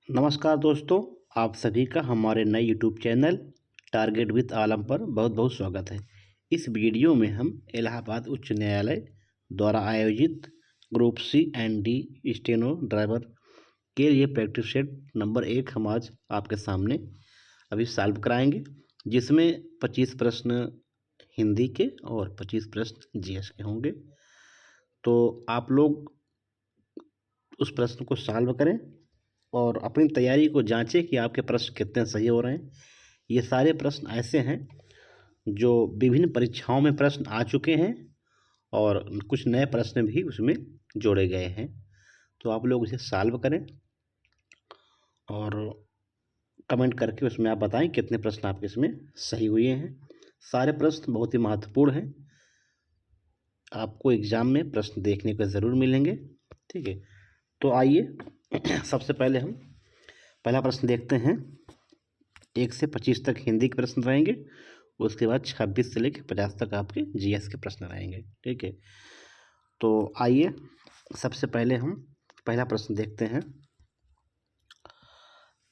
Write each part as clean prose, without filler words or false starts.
नमस्कार दोस्तों, आप सभी का हमारे नए यूट्यूब चैनल टारगेट विद आलम पर बहुत बहुत स्वागत है। इस वीडियो में हम इलाहाबाद उच्च न्यायालय द्वारा आयोजित group C and D steno driver के लिए प्रैक्टिस सेट नंबर 1 हम आज आपके सामने अभी सॉल्व कराएंगे, जिसमें 25 प्रश्न हिंदी के और 25 प्रश्न जीएस के होंगे। तो आप लोग उस प्रश्न को सॉल्व करें और अपनी तैयारी को जांचें कि आपके प्रश्न कितने सही हो रहे हैं। ये सारे प्रश्न ऐसे हैं जो विभिन्न परीक्षाओं में प्रश्न आ चुके हैं और कुछ नए प्रश्न भी उसमें जोड़े गए हैं। तो आप लोग इसे सॉल्व करें और कमेंट करके उसमें आप बताएं कितने प्रश्न आपके इसमें सही हुए हैं। सारे प्रश्न बहुत ही महत्वपूर्ण हैं, आपको एग्ज़ाम में प्रश्न देखने को ज़रूर मिलेंगे। ठीक है, तो आइए सबसे पहले हम पहला प्रश्न देखते हैं। 1 से 25 तक हिंदी के प्रश्न रहेंगे, उसके बाद 26 से लेकर 50 तक आपके जीएस के प्रश्न रहेंगे। ठीक है, तो आइए सबसे पहले हम पहला प्रश्न देखते हैं।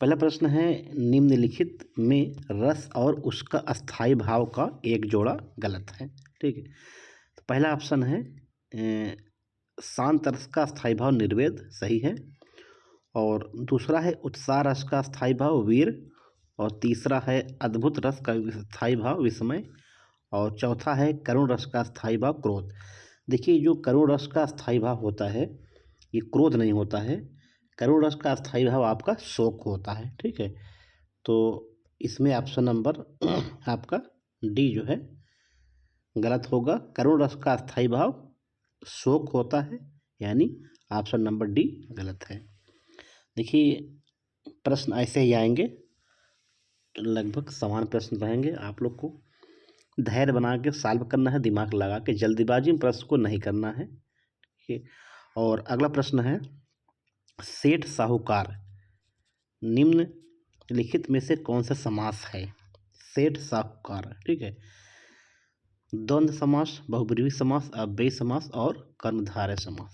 पहला प्रश्न है, निम्नलिखित में रस और उसका अस्थाई भाव का एक जोड़ा गलत है। ठीक है, तो पहला ऑप्शन है शांत रस का अस्थाई भाव निर्वेद, सही है। और दूसरा है उत्साह रस का स्थायी भाव वीर, और तीसरा है अद्भुत रस का स्थायी भाव विस्मय, और चौथा है करुण रस का स्थायी भाव क्रोध। देखिए, जो करुण रस का स्थायी भाव होता है ये क्रोध नहीं होता है, करुण रस का स्थायी भाव आपका शोक होता है। ठीक है, तो इसमें ऑप्शन नंबर आपका डी जो है गलत होगा। करुण रस का स्थायी भाव शोक होता है, यानी ऑप्शन नंबर डी गलत है। देखिए, प्रश्न ऐसे ही आएंगे, लगभग समान प्रश्न रहेंगे। आप लोग को धैर्य बना के सॉल्व करना है, दिमाग लगा के, जल्दीबाजी में प्रश्न को नहीं करना है। ठीक है, और अगला प्रश्न है, सेठ साहूकार निम्नलिखित में से कौन सा समास है? सेठ साहूकार, ठीक है, द्वंद्व समास, बहुब्रीहि समास, अव्ययी समास और कर्मधारय समास।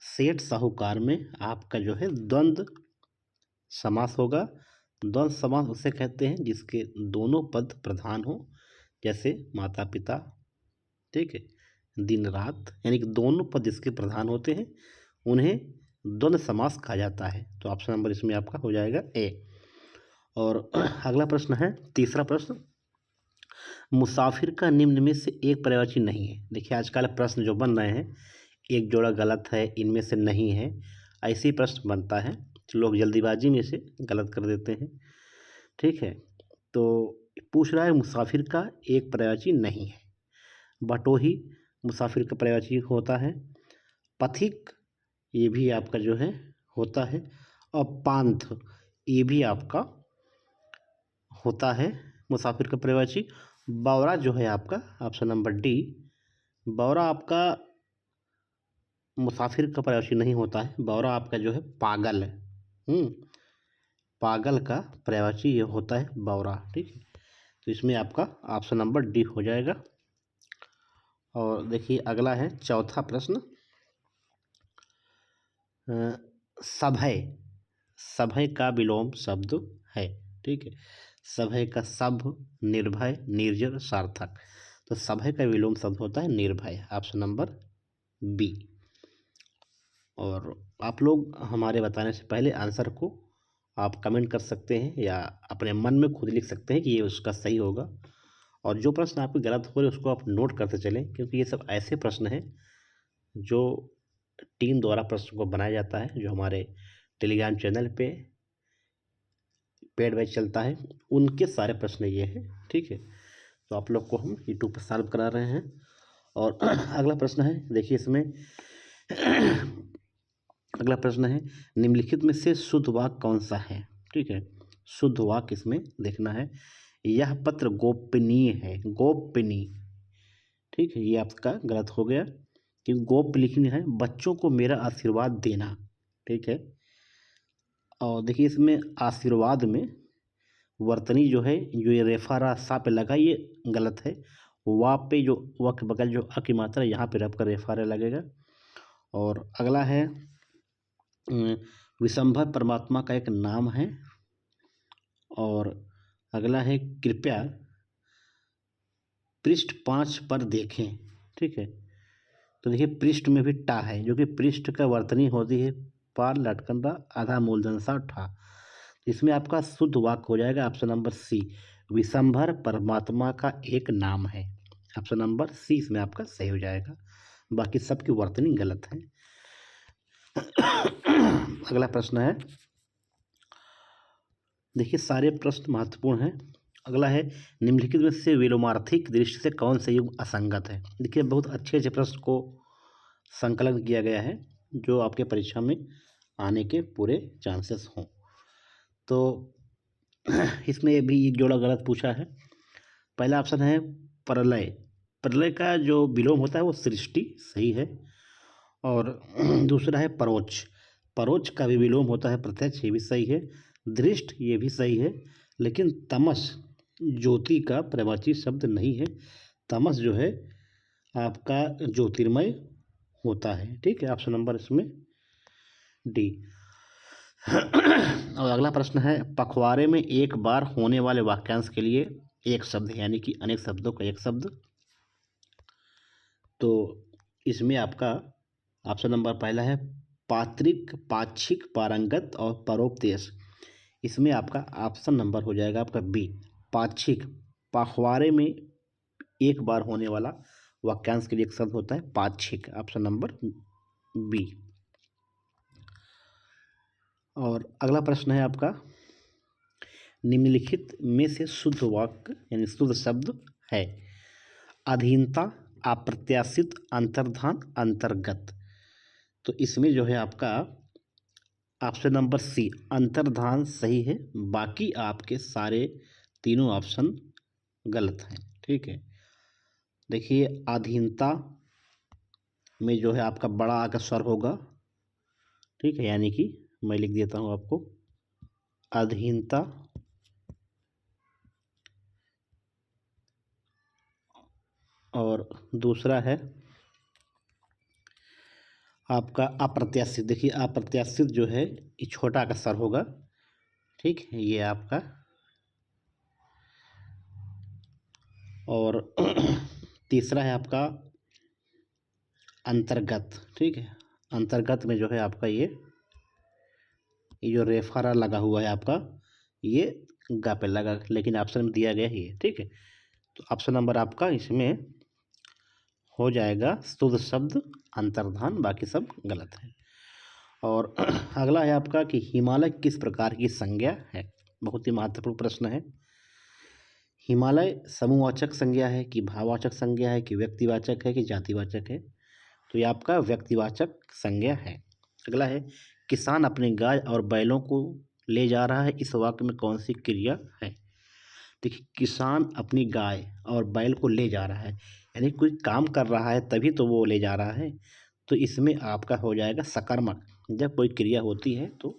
सेठ साहूकार में आपका जो है द्वंद्व समास होगा। द्वंद्व समास उसे कहते हैं जिसके दोनों पद प्रधान हो, जैसे माता पिता, ठीक है, दिन रात, यानी कि दोनों पद जिसके प्रधान होते हैं उन्हें द्वंद्व समास कहा जाता है। तो ऑप्शन नंबर इसमें आपका हो जाएगा ए। और अगला प्रश्न है, तीसरा प्रश्न, मुसाफिर का निम्न में से एक पर्यायवाची नहीं है। देखिए, आजकल प्रश्न जो बन रहे हैं, एक जोड़ा गलत है, इनमें से नहीं है, ऐसे ही प्रश्न बनता है, लोग जल्दीबाजी में से गलत कर देते हैं। ठीक है, तो पूछ रहा है मुसाफिर का एक पर्यायवाची नहीं है। बटोही मुसाफिर का पर्यायवाची होता है, पथिक ये भी आपका जो है होता है, और पांथ ये भी आपका होता है मुसाफिर का पर्यायवाची। बावरा जो है आपका ऑप्शन नंबर डी, बावरा आपका मुसाफिर का पर्यायवाची नहीं होता है। बावरा आपका जो है पागल है, पागल का पर्यायवाची ये होता है बावरा। ठीक है, तो इसमें आपका ऑप्शन नंबर डी हो जाएगा। और देखिए, अगला है चौथा प्रश्न, सभय, सभय का विलोम शब्द है। ठीक है, सभय का सभ, निर्भय, निर्जर, सार्थक। तो सभय का विलोम शब्द होता है निर्भय, ऑप्शन नंबर बी। और आप लोग हमारे बताने से पहले आंसर को आप कमेंट कर सकते हैं या अपने मन में खुद लिख सकते हैं कि ये उसका सही होगा। और जो प्रश्न आपके गलत हो रहे उसको आप नोट करते चलें, क्योंकि ये सब ऐसे प्रश्न हैं जो टीम द्वारा प्रश्न को बनाया जाता है, जो हमारे टेलीग्राम चैनल पे पेड बैच चलता है, उनके सारे प्रश्न ये हैं। ठीक है, तो आप लोग को हम यूट्यूब पर सॉल्व करा रहे हैं। और अगला प्रश्न है, देखिए इसमें अगला प्रश्न है, निम्नलिखित में से शुद्ध वाक्य कौन सा है? ठीक है, शुद्ध वाक्य इसमें देखना है, यह पत्र गोपनीय है, गोपनीय। ठीक है, ये आपका गलत हो गया, क्योंकि गोप्य लिखनी है, बच्चों को मेरा आशीर्वाद देना। ठीक है, और देखिए इसमें आशीर्वाद में वर्तनी जो है, जो ये रेफा रा सा पे लगा, ये गलत है। वा पे जो व के बगल जो अ की मात्रा, यहाँ पे रब का रेफा रा लगेगा। और अगला है विशंभर परमात्मा का एक नाम है। और अगला है कृपया पृष्ठ 5 पर देखें। ठीक है, तो देखिए पृष्ठ में भी टा है, जो कि पृष्ठ का वर्तनी होती है पार लटकन रा आधा मूलधन सा ठा। इसमें आपका शुद्ध वाक्य हो जाएगा ऑप्शन नंबर सी, विशंभर परमात्मा का एक नाम है। ऑप्शन नंबर सी इसमें आपका सही हो जाएगा, बाकी सबकी वर्तनी गलत है। अगला प्रश्न है, देखिए सारे प्रश्न महत्वपूर्ण हैं। अगला है, निम्नलिखित में से विलोमार्थिक दृष्टि से कौन से युग असंगत है। देखिए बहुत अच्छे अच्छे प्रश्न को संकलन किया गया है, जो आपके परीक्षा में आने के पूरे चांसेस हों। तो इसमें भी एक जोड़ा गलत पूछा है। पहला ऑप्शन है प्रलय। प्रलय का जो विलोम होता है वो सृष्टि, सही है। और दूसरा है परोक्ष। परोक्ष का भी विलोम होता है प्रत्यक्ष, ये भी सही है। दृष्ट, ये भी सही है। लेकिन तमस ज्योति का प्रवाची शब्द नहीं है। तमस जो है आपका ज्योतिर्मय होता है। ठीक है, ऑप्शन नंबर इसमें डी। और अगला प्रश्न है, पखवाड़े में एक बार होने वाले वाक्यांश के लिए एक शब्द, यानी कि अनेक शब्दों का एक शब्द। तो इसमें आपका ऑप्शन नंबर पहला है पात्रिक, पाक्षिक, पारंगत और परोपदेश। इसमें आपका ऑप्शन नंबर हो जाएगा आपका बी, पाक्षिक। पखवाड़े में एक बार होने वाला वाक्यांश के लिए एक शब्द होता है पाक्षिक, ऑप्शन नंबर बी। और अगला प्रश्न है आपका, निम्नलिखित में से शुद्ध वाक्य यानी शुद्ध शब्द है। अधीनता, अप्रत्याशित, अंतर्धान, अंतर्गत। तो इसमें जो है आपका ऑप्शन नंबर सी, अंतर्धान सही है, बाकी आपके सारे तीनों ऑप्शन गलत हैं। ठीक है, देखिए अधीनता में जो है आपका बड़ा आकर स्वर होगा। ठीक है, यानी कि मैं लिख देता हूँ आपको, अधीनता। और दूसरा है आपका अप्रत्याशित। देखिए अप्रत्याशित जो है ये छोटा का स्वर होगा। ठीक है, ये आपका। और तीसरा है आपका अंतर्गत। ठीक है, अंतर्गत में जो है आपका ये जो रेफा लगा हुआ है आपका, ये गा पे लगा, लेकिन ऑप्शन में दिया गया है ये। ठीक है, तो ऑप्शन नंबर आपका इसमें हो जाएगा शुद्ध शब्द अंतर्धान, बाकी सब गलत है। और अगला है आपका कि हिमालय किस प्रकार की संज्ञा है। बहुत ही महत्वपूर्ण प्रश्न है। हिमालय समूहवाचक संज्ञा है कि भाववाचक संज्ञा है कि व्यक्तिवाचक है कि जातिवाचक है। तो ये आपका व्यक्तिवाचक संज्ञा है। अगला है, किसान अपनी गाय और बैलों को ले जा रहा है, इस वाक्य में कौन सी क्रिया है। देखिए किसान अपनी गाय और बैल को ले जा रहा है, यानी कोई काम कर रहा है तभी तो वो ले जा रहा है। तो इसमें आपका हो जाएगा सकर्मक। जब कोई क्रिया होती है तो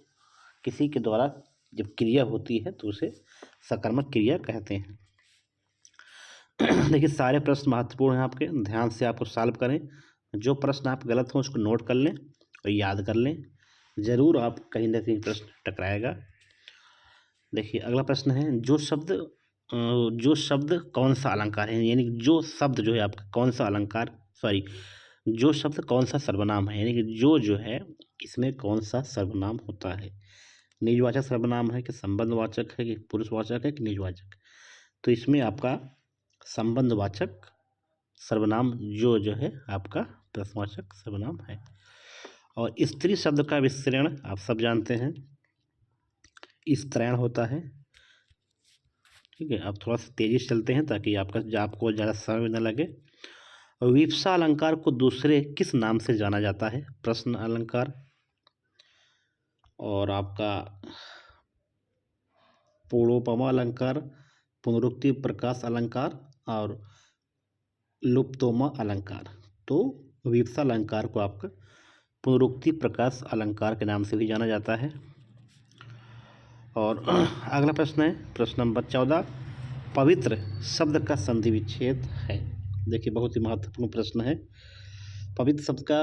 किसी के द्वारा जब क्रिया होती है तो उसे सकर्मक क्रिया कहते हैं। देखिए सारे प्रश्न महत्वपूर्ण हैं आपके, ध्यान से आपको सॉल्व करें। जो प्रश्न आप गलत हों उसको नोट कर लें और याद कर लें, ज़रूर आप कहीं ना कहीं प्रश्न टकराएगा। देखिए अगला प्रश्न है, जो शब्द कौन सा अलंकार है, यानी जो शब्द जो है आपका कौन सा अलंकार, सॉरी जो शब्द कौन सा सर्वनाम है, यानी कि जो है इसमें कौन सा सर्वनाम होता है। निजवाचक सर्वनाम है कि संबंधवाचक है कि पुरुषवाचक है कि निजवाचक। तो इसमें आपका संबंधवाचक सर्वनाम जो है आपका प्रश्नवाचक सर्वनाम है। और स्त्री शब्द का विस्तृण आप सब जानते हैं, स्त्रैण होता है। ठीक है, आप थोड़ा सा तेजी से चलते हैं ताकि आपको ज़्यादा समय न लगे। विवक्षा अलंकार को दूसरे किस नाम से जाना जाता है। प्रश्न अलंकार। और आपका पूर्वोपमा अलंकार, पुनरुक्ति प्रकाश अलंकार और लुप्तोमा अलंकार। तो विवक्षा अलंकार को आपका पुनरुक्ति प्रकाश अलंकार के नाम से भी जाना जाता है। और अगला प्रश्न है प्रश्न नंबर 14, पवित्र शब्द का संधि विच्छेद है। देखिए बहुत ही महत्वपूर्ण प्रश्न है। पवित्र शब्द का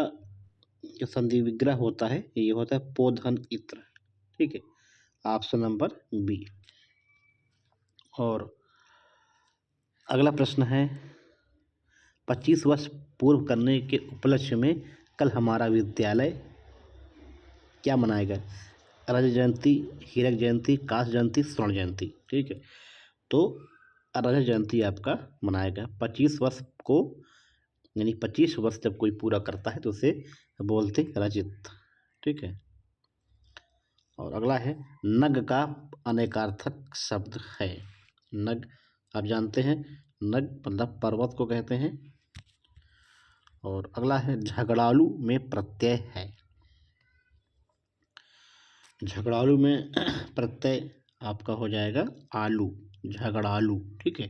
जो संधि विग्रह होता है ये होता है पोधन इत्र। ठीक है, ऑप्शन नंबर बी। और अगला प्रश्न है, 25 वर्ष पूर्व करने के उपलक्ष्य में कल हमारा विद्यालय क्या मनाएगा? रजत जयंती, हीरक जयंती, काश जयंती, स्वर्ण जयंती। ठीक है, तो रजत जयंती आपका मनाएगा 25 वर्ष को, यानी 25 वर्ष जब कोई पूरा करता है तो उसे बोलते रजत। ठीक है, और अगला है, नग का अनेकार्थक शब्द है। नग आप जानते हैं, नग मतलब पर्वत को कहते हैं। और अगला है, झगड़ालू में प्रत्यय है। झगड़ालू में प्रत्यय आपका हो जाएगा आलू, झगड़ालू। ठीक है,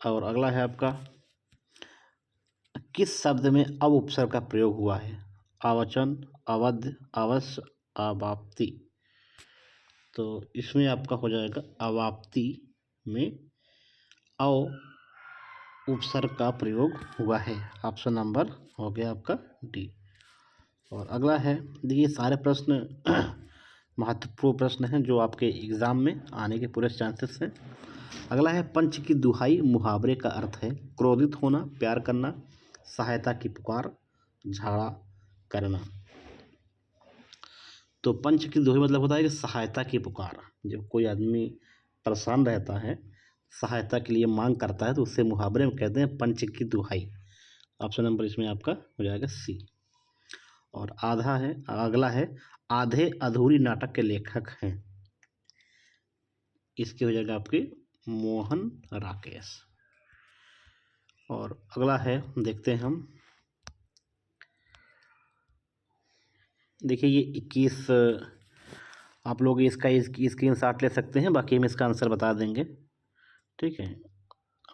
और अगला है आपका, किस शब्द में अव उपसर्ग का प्रयोग हुआ है? आवचन, अवध, अवश्य, अवाप्ति। तो इसमें आपका हो जाएगा अवाप्ति में अव उपसर्ग का प्रयोग हुआ है। ऑप्शन नंबर हो गया आपका डी। और अगला है, देखिए सारे प्रश्न महत्वपूर्ण प्रश्न हैं जो आपके एग्जाम में आने के पूरे चांसेस हैं। अगला है, पंच की दुहाई मुहावरे का अर्थ है क्रोधित होना, प्यार करना, सहायता की पुकार, झगड़ा करना। तो पंच की दोहे मतलब होता है कि सहायता की पुकार। जब कोई आदमी परेशान रहता है, सहायता के लिए मांग करता है, तो उससे मुहावरे में कहते हैं पंच की दुहाई। ऑप्शन नंबर इसमें आपका हो जाएगा सी। और अगला है, आधे अधूरी नाटक के लेखक हैं। इसके हो जाएगा आपके मोहन राकेश। और अगला है, देखते हैं हम, देखिए ये 21 आप लोग इसका स्क्रीनशॉट ले सकते हैं, बाकी हम इसका आंसर बता देंगे। ठीक है,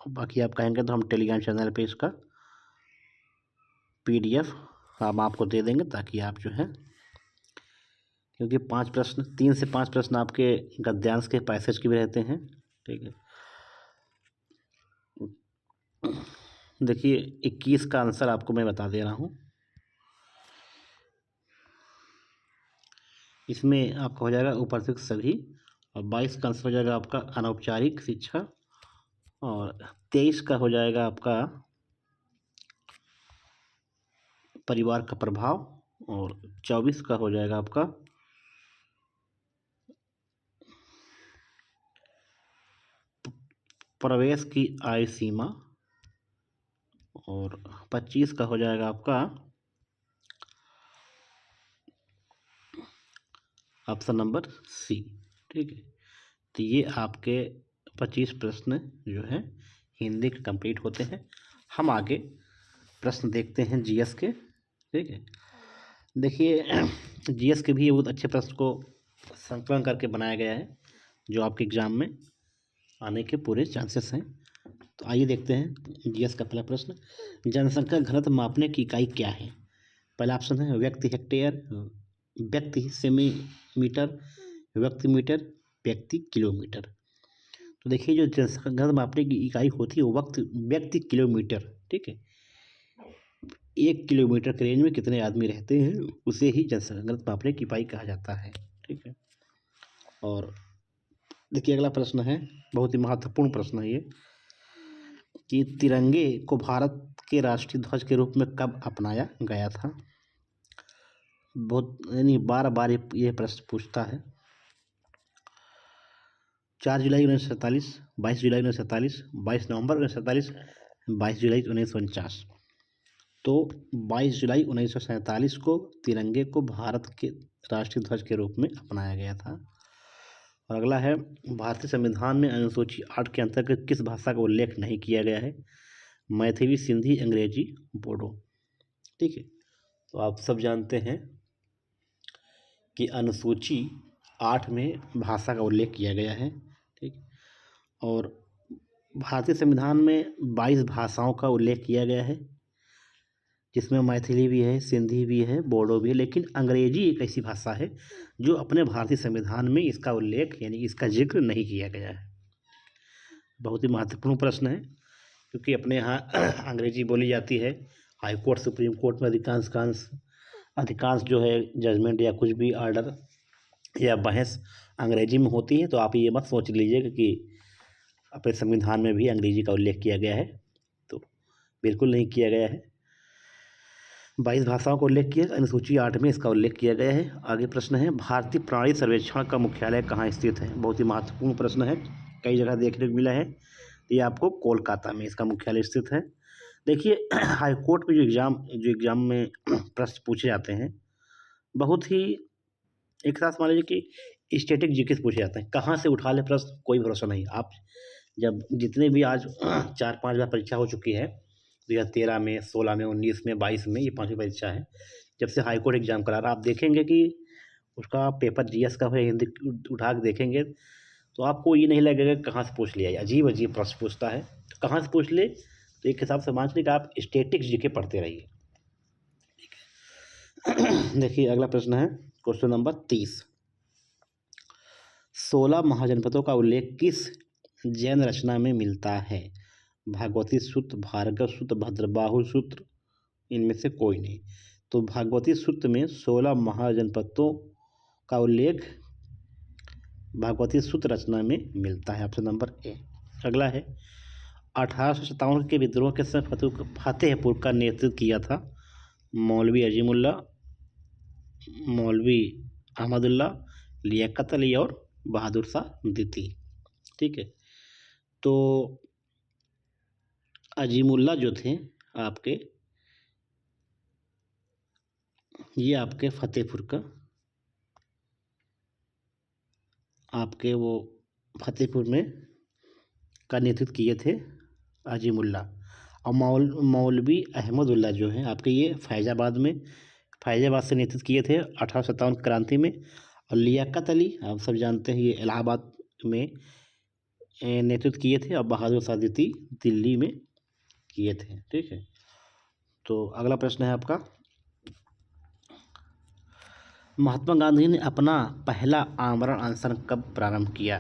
बाकी आप कहेंगे तो हम टेलीग्राम चैनल पे इसका PDF हम आपको दे देंगे, ताकि आप जो है, क्योंकि 5 प्रश्न, 3 से 5 प्रश्न आपके गद्यांश के पैसेज के भी रहते हैं। ठीक है, देखिए 21 का आंसर आपको मैं बता दे रहा हूँ। इसमें आपका हो जाएगा उपस्थित सभी। और 22 का आंसर हो जाएगा आपका अनौपचारिक शिक्षा। और 23 का हो जाएगा आपका परिवार का प्रभाव। और 24 का हो जाएगा आपका प्रवेश की आयु सीमा। और 25 का हो जाएगा आपका ऑप्शन नंबर सी। ठीक है, तो ये आपके 25 प्रश्न जो है हिंदी के कंप्लीट होते हैं। हम आगे प्रश्न देखते हैं GS के। ठीक है, देखिए GS के भी बहुत अच्छे प्रश्न को संकलन करके बनाया गया है, जो आपके एग्जाम में आने के पूरे चांसेस हैं। तो आइए देखते हैं GS का पहला प्रश्न, जनसंख्या घनत्व मापने की इकाई क्या है? पहला ऑप्शन है व्यक्ति हेक्टेयर, व्यक्ति सेमीमीटर, व्यक्ति मीटर, व्यक्ति किलोमीटर। तो देखिए जो जनसंख्या घनत्व मापने की इकाई होती है वो व्यक्ति किलोमीटर। ठीक है, 1 किलोमीटर के रेंज में कितने आदमी रहते हैं उसे ही जनसंख्या घनत्व मापने की इकाई कहा जाता है। ठीक है, और देखिए अगला प्रश्न है, बहुत ही महत्वपूर्ण प्रश्न है ये, कि तिरंगे को भारत के राष्ट्रीय ध्वज के रूप में कब अपनाया गया था? बहुत यानी बार बार ये प्रश्न पूछता है। 4 जुलाई 1947, 22 जुलाई 1947, 22 नवंबर 1947, 22 जुलाई 1949। तो 22 जुलाई 1947 को तिरंगे को भारत के राष्ट्रीय ध्वज के रूप में अपनाया गया था। और अगला है, भारतीय संविधान में अनुसूची 8 के अंतर्गत किस भाषा का उल्लेख नहीं किया गया है? मैथिली, सिंधी, अंग्रेजी, बोडो। ठीक है, तो आप सब जानते हैं कि अनुसूची 8 में भाषा का उल्लेख किया गया है। ठीक, और भारतीय संविधान में 22 भाषाओं का उल्लेख किया गया है, जिसमें मैथिली भी है, सिंधी भी है, बोडो भी है। लेकिन अंग्रेजी एक ऐसी भाषा है जो अपने भारतीय संविधान में इसका उल्लेख यानी इसका जिक्र नहीं किया गया है। बहुत ही महत्वपूर्ण प्रश्न है, क्योंकि अपने यहाँ अंग्रेजी बोली जाती है, हाई कोर्ट सुप्रीम कोर्ट में अधिकांश जो है जजमेंट या कुछ भी आर्डर या बहस अंग्रेजी में होती है। तो आप ये मत सोच लीजिएगा कि अपने संविधान में भी अंग्रेजी का उल्लेख किया गया है, तो बिल्कुल नहीं किया गया है। 22 भाषाओं का उल्लेख किया, अनुसूची 8 में इसका उल्लेख किया गया है। आगे प्रश्न है, भारतीय प्राणी सर्वेक्षण का मुख्यालय कहाँ स्थित है? बहुत ही महत्वपूर्ण प्रश्न है, कई जगह देखने को मिला है। ये आपको कोलकाता में इसका मुख्यालय स्थित है। देखिए हाई कोर्ट में जो एग्ज़ाम में प्रश्न पूछे जाते हैं, बहुत ही एक साथ मान लीजिए कि स्टैटिक जीके से पूछे जाते हैं। कहाँ से उठा ले प्रश्न, कोई भरोसा नहीं। आप जब जितने भी आज 4-5 बार परीक्षा हो चुकी है, 2013 में, 16 में, 19 में, 22 में, ये 5वीं परीक्षा है। जब से हाई कोर्ट एग्ज़ाम करा रहा, आप देखेंगे कि उसका पेपर जीएस का है, हिंदी उठा के देखेंगे तो आपको ये नहीं लगेगा कहाँ से पूछ लिया। अजीब प्रश्न पूछता है, तो कहाँ से पूछ ले, तो एक हिसाब से मान लीजिए कि आप स्टैटिक जीके पढ़ते रहिए। देखिए अगला प्रश्न है क्वेश्चन नंबर 30। 16 महाजनपदों का उल्लेख किस जैन रचना में मिलता है? भागवती सूत्र, भार्गव सूत्र, भद्रबाहु सूत्र, इनमें से कोई नहीं। तो भागवती सूत्र में 16 महाजनपदों का उल्लेख भागवती सूत्र रचना में मिलता है, ऑप्शन नंबर ए। अगला है 1857 के विद्रोह के समय फतेहपुर का नेतृत्व किया था मौलवी अजीमुल्ला, मौलवी अहमदुल्ला, लियाकत अली और बहादुर शाह द्वितीय। ठीक है, तो अजीमुल्ला जो थे आपके, ये आपके फतेहपुर का आपके वो फतेहपुर में का नेतृत्व किए थे अजीमुल्ला। और मौलवी अहमदुल्ला जो है आपके, ये फैज़ाबाद से नेतृत्व किए थे 1857 क्रांति में। और लियाकत अली आप सब जानते हैं, ये इलाहाबाद में नेतृत्व किए थे। और बहादुर शाह द्वितीय दिल्ली में किए थे। ठीक है, तो अगला प्रश्न है आपका, महात्मा गांधी ने अपना पहला आमरण अनशन कब प्रारंभ किया?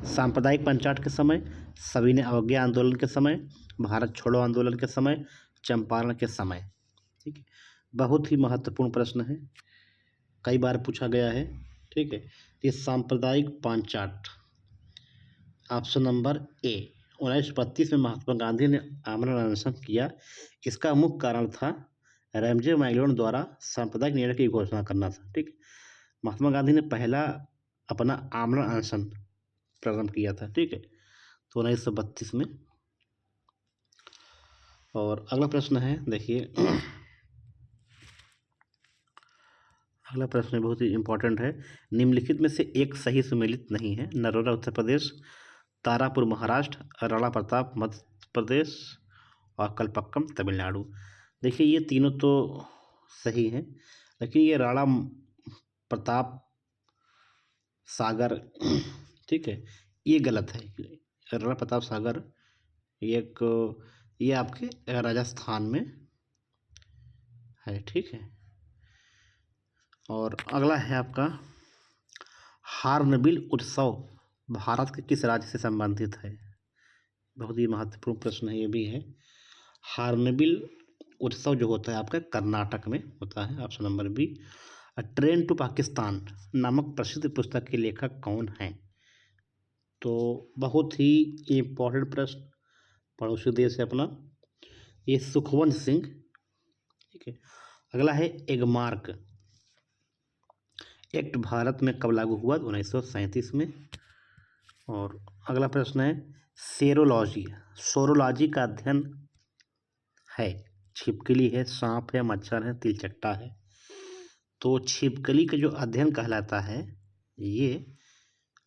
सांप्रदायिक पंचायत के समय, सविनय अवज्ञा आंदोलन के समय, भारत छोड़ो आंदोलन के समय, चंपारण के समय। ठीक है, बहुत ही महत्वपूर्ण प्रश्न है, कई बार पूछा गया है। ठीक है, ये सांप्रदायिक पंचायत, ऑप्शन नंबर ए। 1932 में महात्मा गांधी ने आमरण अनशन किया। इसका मुख्य कारण था रैमजे मैग्लोन द्वारा सांप्रदायिक निर्णय की घोषणा करना था। ठीक, महात्मा गांधी ने पहला अपना आमरण अनशन प्रारंभ किया था। ठीक है, तो 1932 में। और अगला प्रश्न है, देखिए अगला प्रश्न बहुत ही इम्पोर्टेंट है। निम्नलिखित में से एक सही सुमेलित नहीं है। नरोरा उत्तर प्रदेश, तारापुर महाराष्ट्र, राणा प्रताप मध्य प्रदेश और कलपक्कम तमिलनाडु। देखिए ये तीनों तो सही हैं, लेकिन ये राणा प्रताप सागर ठीक है, ये गलत है। राणा प्रताप सागर ये आपके राजस्थान में है। ठीक है, और अगला है आपका, हार्नबिल उत्सव भारत के किस राज्य से संबंधित है? बहुत ही महत्वपूर्ण प्रश्न है, ये भी है। हार्नबिल उत्सव जो होता है आपका कर्नाटक में होता है, option number B. Train to Pakistan नामक प्रसिद्ध पुस्तक के लेखक कौन हैं? तो बहुत ही इम्पोर्टेंट प्रश्न, पड़ोसी देश है अपना, ये सुखवंत सिंह। ठीक है, अगला है एगमार्क एक्ट भारत में कब लागू हुआ? 1937 में। और अगला प्रश्न है, सोरोलॉजी का अध्ययन है, छिपकली है, सांप है, मच्छर है, तिलचट्टा है। तो छिपकली का जो अध्ययन कहलाता है ये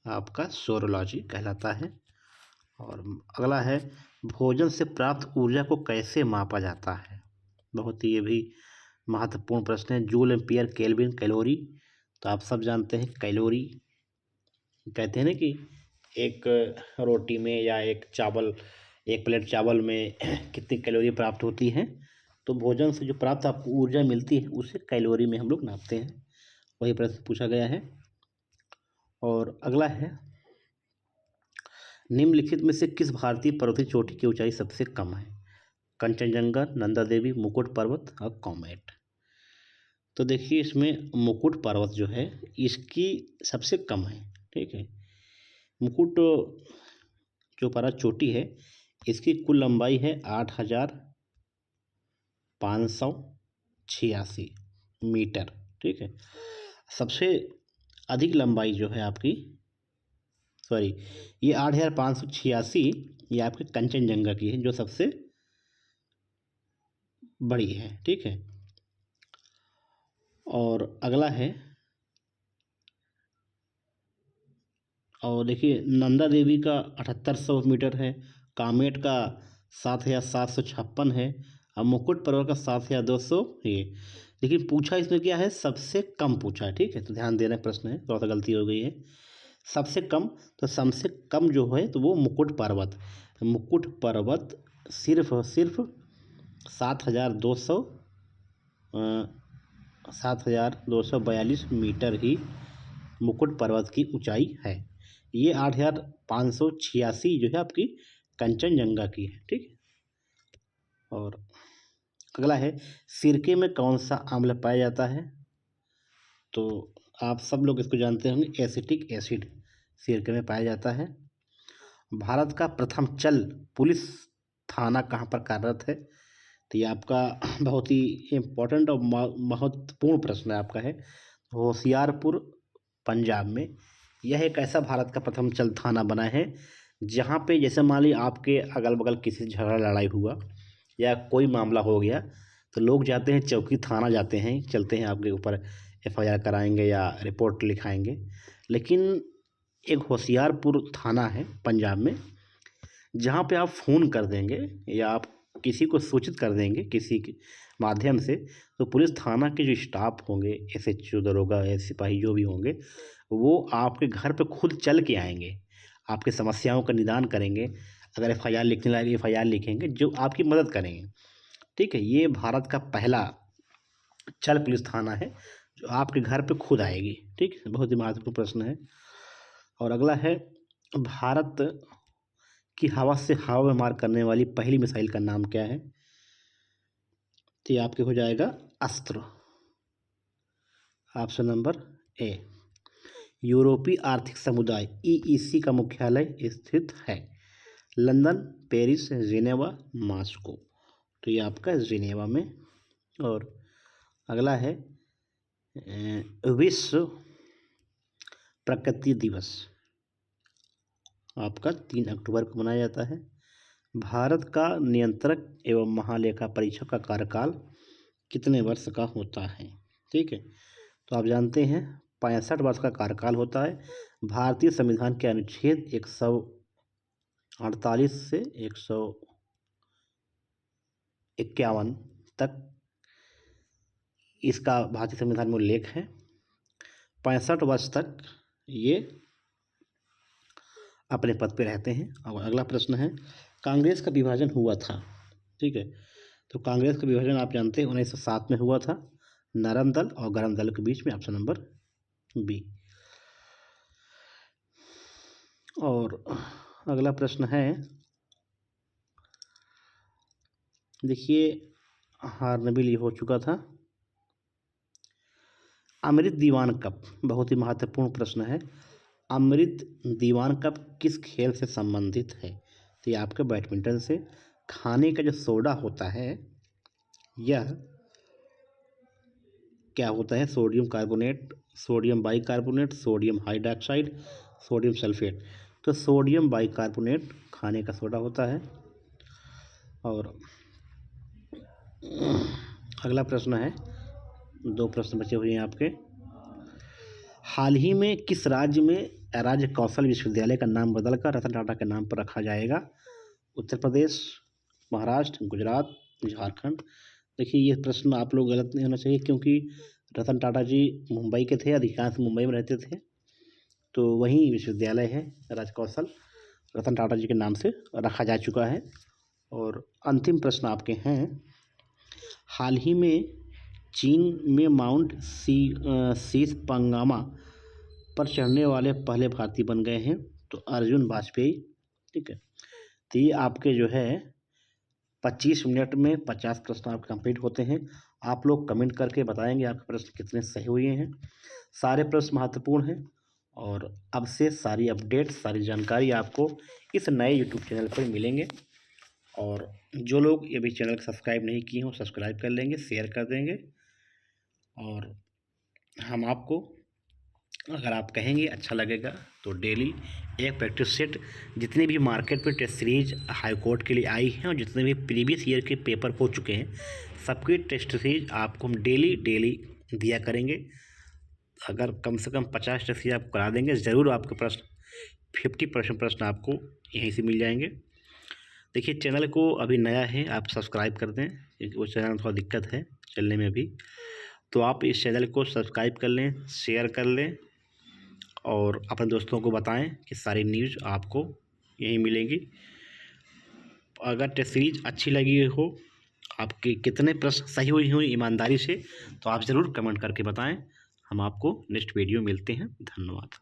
आपका सोरोलॉजी कहलाता है। और अगला है, भोजन से प्राप्त ऊर्जा को कैसे मापा जाता है? बहुत ही ये भी महत्वपूर्ण प्रश्न है। Joule, ampere, kelvin, calorie. तो आप सब जानते हैं कैलोरी, कहते हैं ना कि एक रोटी में या एक प्लेट चावल में कितनी कैलोरी प्राप्त होती है। तो भोजन से जो प्राप्त आपको ऊर्जा मिलती है उसे कैलोरी में हम लोग नापते हैं। वही प्रश्न पूछा गया है। और अगला है, निम्नलिखित में से किस भारतीय पर्वतीय चोटी की ऊंचाई सबसे कम है? कंचनजंगा, नंदा देवी, मुकुट पर्वत और कॉमेट। तो देखिए इसमें मुकुट पर्वत जो है इसकी सबसे कम है, ठीक है। मुकुट जो पर्वत चोटी है इसकी कुल लंबाई है 8,586 मीटर, ठीक है। सबसे अधिक लंबाई जो है आपकी, सॉरी, ये 8,586 ये आपके कंचनजंगा की है जो सबसे बड़ी है, ठीक है। और अगला है, और देखिए नंदा देवी का 7,800 मीटर है, कामेट का 7,756 है, और मुकुट पर्वत का 7,200 ये। लेकिन पूछा इसमें क्या है, सबसे कम पूछा है, ठीक है। तो ध्यान देना, प्रश्न है, थोड़ा सा गलती हो गई है। सबसे कम, तो सबसे कम जो है तो वो मुकुट पर्वत। मुकुट पर्वत सिर्फ और सिर्फ 7,242 मीटर ही मुकुट पर्वत की ऊंचाई है। ये 8,586 जो है आपकी कंचनजंगा की है, ठीक है। और अगला है, सिरके में कौन सा अम्ल पाया जाता है? तो आप सब लोग इसको जानते होंगे, एसिटिक एसिड सिरके में पाया जाता है। भारत का प्रथम चल पुलिस थाना कहाँ पर कार्यरत है? तो ये आपका बहुत ही इम्पोर्टेंट और महत्वपूर्ण प्रश्न है आपका है, होशियारपुर पंजाब में। यह एक ऐसा भारत का प्रथम चल थाना बना है जहाँ पे जैसे मान लीजिए आपके अगल बगल किसी झगड़ा लड़ाई हुआ या कोई मामला हो गया तो लोग जाते हैं चौकी, थाना जाते हैं, चलते हैं आपके ऊपर FIR कराएंगे या रिपोर्ट लिखाएंगे। लेकिन एक होशियारपुर थाना है पंजाब में जहाँ पे आप फ़ोन कर देंगे या आप किसी को सूचित कर देंगे किसी के माध्यम से, तो पुलिस थाना के जो स्टाफ होंगे, SHO, दरोगा, सिपाही जो भी होंगे, वो आपके घर पे खुद चल के आएंगे, आपकी समस्याओं का निदान करेंगे। अगर FIR लिखने लायक FIR लिखेंगे, जो आपकी मदद करेंगे, ठीक है। ये भारत का पहला चल पुलिस थाना है जो आपके घर पे खुद आएगी, ठीक है। बहुत ही महत्वपूर्ण प्रश्न है। और अगला है, भारत की हवा से हवा में मार करने वाली पहली मिसाइल का नाम क्या है? तो ये आपके हो जाएगा अस्त्र, ऑप्शन नंबर ए। यूरोपीय आर्थिक समुदाय EEC का मुख्यालय स्थित है? London, Paris, Geneva, Moscow. तो ये आपका जिनेवा में। और अगला है, विश्व प्रकृति दिवस आपका 3 अक्टूबर को मनाया जाता है। भारत का नियंत्रक एवं महालेखा परीक्षक का कार्यकाल कितने वर्ष का होता है? ठीक है, तो आप जानते हैं 65 वर्ष का कार्यकाल होता है। भारतीय संविधान के अनुच्छेद 148 से 151 तक इसका भारतीय संविधान में उल्लेख है। 65 वर्ष तक ये अपने पद पे रहते हैं। और अगला प्रश्न है, कांग्रेस का विभाजन हुआ था, ठीक है। तो कांग्रेस का विभाजन आप जानते हैं 1907 में हुआ था, नरम दल और गरम दल के बीच में, ऑप्शन नंबर बी। और अगला प्रश्न है, देखिए हार्नबिल ये हो चुका था। अमृत दीवान कप, बहुत ही महत्वपूर्ण प्रश्न है। अमृत दीवान कप किस खेल से संबंधित है? तो ये आपके बैडमिंटन से। खाने का जो सोडा होता है यह क्या होता है? Sodium carbonate, sodium bicarbonate, sodium hydroxide, sodium sulphate. तो सोडियम बाइकार्बोनेट खाने का सोडा होता है। और अगला प्रश्न है, 2 प्रश्न बचे हुए हैं आपके। हाल ही में किस राज्य में राज्य कौशल विश्वविद्यालय का नाम बदलकर रतन टाटा के नाम पर रखा जाएगा? उत्तर प्रदेश, महाराष्ट्र, गुजरात, झारखंड। देखिए ये प्रश्न आप लोग गलत नहीं होना चाहिए, क्योंकि रतन टाटा जी मुंबई के थे, अधिकांश मुंबई में रहते थे, तो वहीं विश्वविद्यालय है राजकौशल रतन टाटा जी के नाम से रखा जा चुका है। और अंतिम प्रश्न आपके हैं, हाल ही में चीन में माउंट शीश पंगामा पर चढ़ने वाले पहले भारतीय बन गए हैं, तो अर्जुन वाजपेयी, ठीक है। तो ये आपके जो है 25 मिनट में 50 प्रश्न आपके कंप्लीट होते हैं। आप लोग कमेंट करके बताएंगे आपके प्रश्न कितने सही हुए हैं। सारे प्रश्न महत्वपूर्ण हैं और अब से सारी अपडेट, सारी जानकारी आपको इस नए यूट्यूब चैनल पर मिलेंगे। और जो लोग अभी चैनल को सब्सक्राइब नहीं किए हों, सब्सक्राइब कर लेंगे, शेयर कर देंगे। और हम आपको, अगर आप कहेंगे अच्छा लगेगा, तो डेली एक प्रैक्टिस सेट जितने भी मार्केट में टेस्ट सीरीज हाई कोर्ट के लिए आई हैं और जितने भी प्रीवियस ईयर के पेपर हो चुके हैं, सबकी टेस्ट सीरीज आपको हम डेली दिया करेंगे। अगर कम से कम 50 टेस्ट सीरीज आप करा देंगे, ज़रूर आपके प्रश्न 50% प्रश्न आपको यहीं से मिल जाएंगे। देखिए, चैनल को अभी नया है, आप सब्सक्राइब कर दें, क्योंकि वो चैनल थोड़ा दिक्कत है चलने में अभी। तो आप इस चैनल को सब्सक्राइब कर लें, शेयर कर लें और अपने दोस्तों को बताएं कि सारी न्यूज़ आपको यहीं मिलेंगी। अगर टेस्ट सीरीज अच्छी लगी हो, आपके कितने प्रश्न सही हुई हुई ईमानदारी से, तो आप ज़रूर कमेंट करके बताएं। हम आपको नेक्स्ट वीडियो मिलते हैं। धन्यवाद।